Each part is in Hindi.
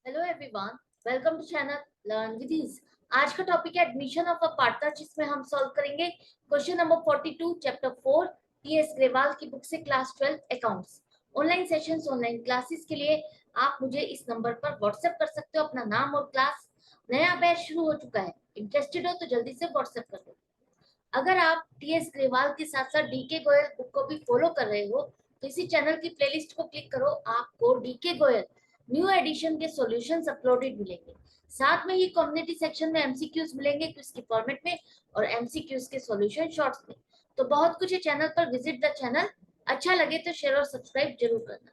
Hello everyone, welcome to channel learn with ease. आज का टॉपिक है एडमिशन ऑफ अ पार्टनर, जिसमें हम सॉल्व करेंगे question number 42 chapter 4 TS Grewal की बुक से class 12 accounts. Online sessions, online classes के लिए आप मुझे इस नंबर पर व्हाट्सएप कर सकते हो अपना नाम और क्लास। नया बैच शुरू हो चुका है, इंटरेस्टेड हो तो जल्दी से व्हाट्सएप कर दो। अगर आप टीएस ग्रेवाल के साथ साथ डीके गोयल बुक को भी फॉलो कर रहे हो तो इसी चैनल की प्लेलिस्ट को क्लिक करो, आपको डीके गोयल न्यू एडिशन के सॉल्यूशंस अपलोडेड मिलेंगे। साथ में ही कम्युनिटी सेक्शन में एमसीक्यूज मिलेंगे क्विज के फॉर्मेट में और एमसीक्यूज के सॉल्यूशन शॉर्ट्स में। तो बहुत कुछ है चैनल पर, विजिट द चैनल। अच्छा लगे तो शेयर और सब्सक्राइब जरूर करना।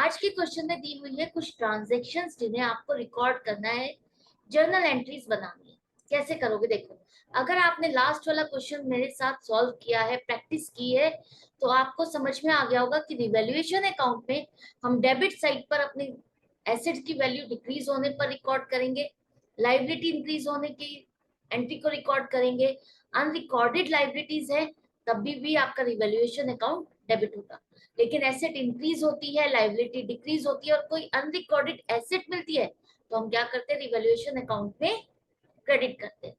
आज की क्वेश्चन में दी हुई है कुछ ट्रांजेक्शन्स जिन्हें आपको रिकॉर्ड करना है, जर्नल एंट्रीज बनानी है। कैसे करोगे देखो, अगर आपने लास्ट वाला क्वेश्चन मेरे साथ सॉल्व किया है, प्रैक्टिस की है, तो आपको समझ में आ गया होगा कि रिवैल्यूएशन अकाउंट में हम डेबिट साइड पर अपनी एसेट्स की वैल्यू डिक्रीज होने पर रिकॉर्ड करेंगे, लायबिलिटी इंक्रीज होने की एंट्री को रिकॉर्ड करेंगे। अनरिकॉर्डेड लायबिलिटीज है तब भी आपका रिवैल्यूएशन अकाउंट डेबिट होगा। लेकिन एसेट इंक्रीज होती है, लायबिलिटी डिक्रीज होती है और कोई अनरिकॉर्डेड एसेट मिलती है तो हम क्या करते हैं, रिवैल्यूएशन अकाउंट में क्रेडिट करते हैं।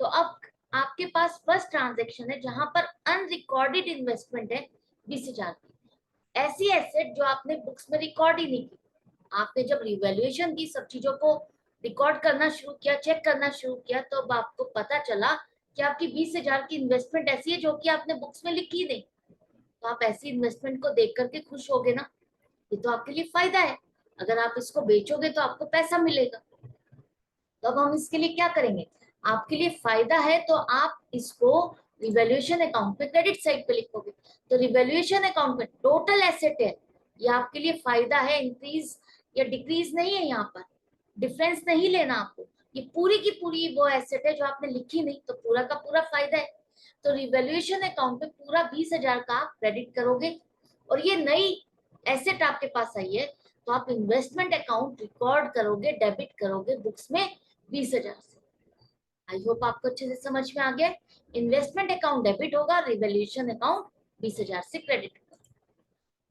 तो अब आपके पास फर्स्ट ट्रांजैक्शन है जहां पर अनरिकॉर्डेड इन्वेस्टमेंट है 20,000 की। ऐसी एसेट जो आपने बुक्स में रिकॉर्ड ही नहीं की, आपने जब रिवैल्यूएशन की सब चीजों को रिकॉर्ड करना शुरू किया, चेक करना शुरू किया, तो अब आपको पता चला कि आपकी 20,000 की इन्वेस्टमेंट ऐसी है जो कि आपने बुक्स में लिखी नहीं। तो आप ऐसी इन्वेस्टमेंट को देख करके खुश होगे ना, ये तो आपके लिए फायदा है। अगर आप इसको बेचोगे तो आपको पैसा मिलेगा। तो अब हम इसके लिए क्या करेंगे, आपके लिए फायदा है तो आप इसको रिवैल्यूएशन अकाउंट पे क्रेडिट साइड पे लिखोगे। तो रिवैल्यूएशन अकाउंट में टोटल एसेट है, ये आपके लिए फायदा है, इंक्रीज या डिक्रीज नहीं है। यहाँ पर डिफरेंस नहीं लेना आपको, ये पूरी की पूरी वो एसेट है जो आपने लिखी नहीं, तो पूरा का पूरा फायदा है। तो रिवैल्यूएशन अकाउंट पे पूरा 20,000 का आप क्रेडिट करोगे और ये नई एसेट आपके पास आई है, तो आप इन्वेस्टमेंट अकाउंट रिकॉर्ड करोगे, डेबिट करोगे बुक्स में 20,000 से। आई होप आपको अच्छे से समझ में आ गया। इन्वेस्टमेंट अकाउंट डेबिट होगा, रिवैल्यूएशन अकाउंट 20,000 से क्रेडिट होगा।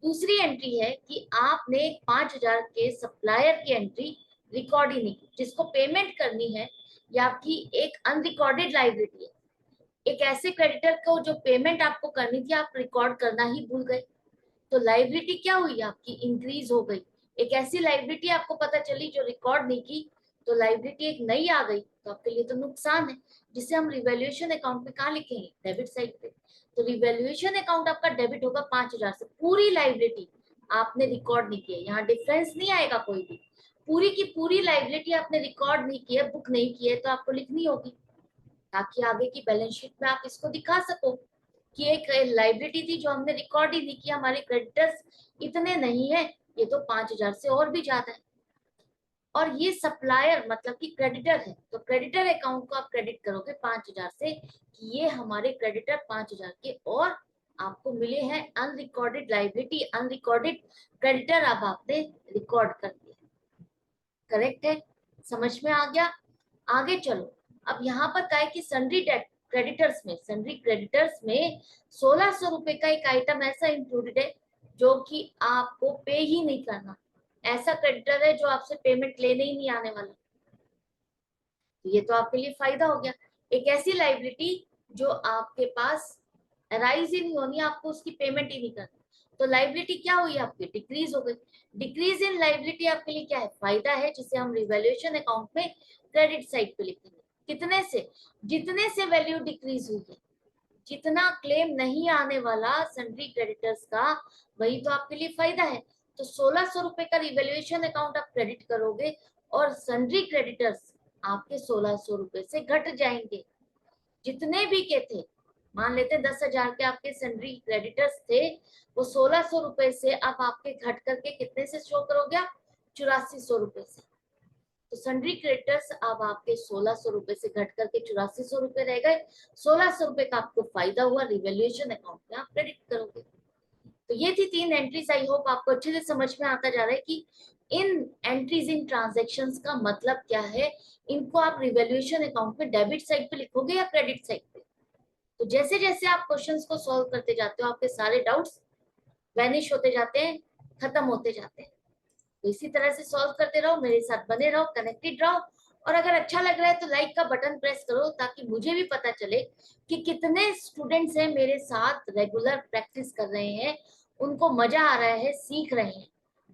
दूसरी एंट्री है कि आपने 5,000 के सप्लायर की एंट्री रिकॉर्ड ही नहीं की, जिसको पेमेंट करनी है। या आपकी एक अनरिकॉर्डेड लाइबिलिटी है, एक ऐसे क्रेडिटर को जो पेमेंट आपको करनी थी आप रिकॉर्ड करना ही भूल गए। तो लाइबिलिटी क्या हुई, आपकी इंक्रीज हो गई। एक ऐसी लाइबिलिटी आपको पता चली जो रिकॉर्ड नहीं की, तो लाइबिलिटी एक नई आ गई, तो आपके लिए तो नुकसान है, जिसे हम रिवैल्यूएशन अकाउंट पे कहाँ लिखेंगे, डेबिट साइड पे। तो रिवैल्यूएशन अकाउंट आपका डेबिट होगा 5,000 से। पूरी लाइबिलिटी आपने रिकॉर्ड नहीं की है, यहाँ डिफरेंस नहीं आएगा कोई भी। पूरी की पूरी लाइबिलिटी आपने रिकॉर्ड नहीं की है, बुक नहीं की है, तो आपको लिखनी होगी, ताकि आगे की बैलेंस शीट में आप इसको दिखा सको कि एक लाइबिलिटी थी जो हमने रिकॉर्ड ही नहीं किया, हमारे क्रेडिटर्स इतने नहीं है, ये तो 5,000 से और भी ज्यादा है। और ये सप्लायर मतलब कि क्रेडिटर है, तो क्रेडिटर अकाउंट को आप क्रेडिट करोगे 5,000 से कि ये हमारे क्रेडिटर 5,000 के और आपको मिले हैं अनरिकॉर्डेड लाइबिलिटी, अनरिकॉर्डेड क्रेडिटर अब आपने रिकॉर्ड कर दिया। करेक्ट है, समझ में आ गया। आगे चलो, अब यहाँ पर क्या है कि सन्ड्री क्रेडिटर्स में 1,600 रुपए का एक आइटम ऐसा इंक्लूडेड है जो कि आपको पे ही नहीं करना। ऐसा क्रेडिटर है जो आपसे पेमेंट लेने ही नहीं आने वाला, तो ये तो आपके लिए फायदा हो गया। एक ऐसी लाइबिलिटी जो आपके पास अराइज ही नहीं होनी, आपको उसकी पेमेंट ही नहीं करनी, तो लाइबिलिटी क्या हुई, आपकी डिक्रीज हो गई। डिक्रीज इन लाइबिलिटी आपके लिए क्या है, फायदा है, जिसे हम रिवैल्यूएशन अकाउंट में क्रेडिट साइड पे लिखेंगे। कितने से, जितने से वैल्यू डिक्रीज हुई है, जितना क्लेम नहीं आने वाला सन्ड्री क्रेडिटर्स का, वही तो आपके लिए फायदा है। तो 1,600 रुपए का रिवैल्यूएशन अकाउंट आप क्रेडिट करोगे और सन्ड्री क्रेडिटर्स आपके 1,600 रुपए से घट जाएंगे। जितने भी के थे, मान लेते 10,000 के आपके सन्ड्री क्रेडिटर्स थे, वो 1,600 रुपए से अब आपके घट करके कितने से शो करोगे, 8400 रुपए से। तो सन्ड्री क्रेडिटर्स अब आपके 1,600 रुपए से घट करके 8400 रुपए रह गए। 1,600 रुपए का आपको फायदा हुआ, रिवैल्यूएशन अकाउंट में आप क्रेडिट करोगे। तो ये थी 3 एंट्रीज। आई होप आपको अच्छे से समझ में आता जा रहा है कि इन एंट्रीज इन ट्रांजैक्शंस का मतलब क्या है। इनको आप रिवैल्यूएशन अकाउंट में डेबिट साइड पे लिखोगे या क्रेडिट साइड पे। तो जैसे जैसे आप क्वेश्चंस को सॉल्व करते जाते हो, आपके सारे डाउट्स वैनिश होते जाते हैं, खत्म होते जाते हैं। तो इसी तरह से सॉल्व करते रहो, मेरे साथ बने रहो, कनेक्टेड रहो। और अगर अच्छा लग रहा है तो लाइक का बटन प्रेस करो, ताकि मुझे भी पता चले कि कितने स्टूडेंट्स हैं मेरे साथ रेगुलर प्रैक्टिस कर रहे हैं, उनको मजा आ रहा है, सीख रहे हैं।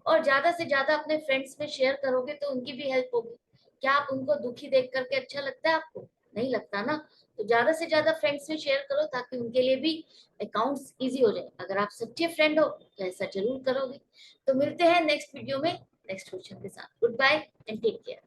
और ज्यादा से ज्यादा अपने फ्रेंड्स में शेयर करोगे तो उनकी भी हेल्प होगी। क्या आप उनको दुखी देख करके अच्छा लगता है आपको? नहीं लगता ना। तो ज्यादा से ज्यादा फ्रेंड्स में शेयर करो, ताकि उनके लिए भी अकाउंट्स इजी हो जाए। अगर आप सच्चे फ्रेंड हो तो ऐसा जरूर करोगे। तो मिलते हैं नेक्स्ट वीडियो में नेक्स्ट क्वेश्चन के साथ। Goodbye and take care.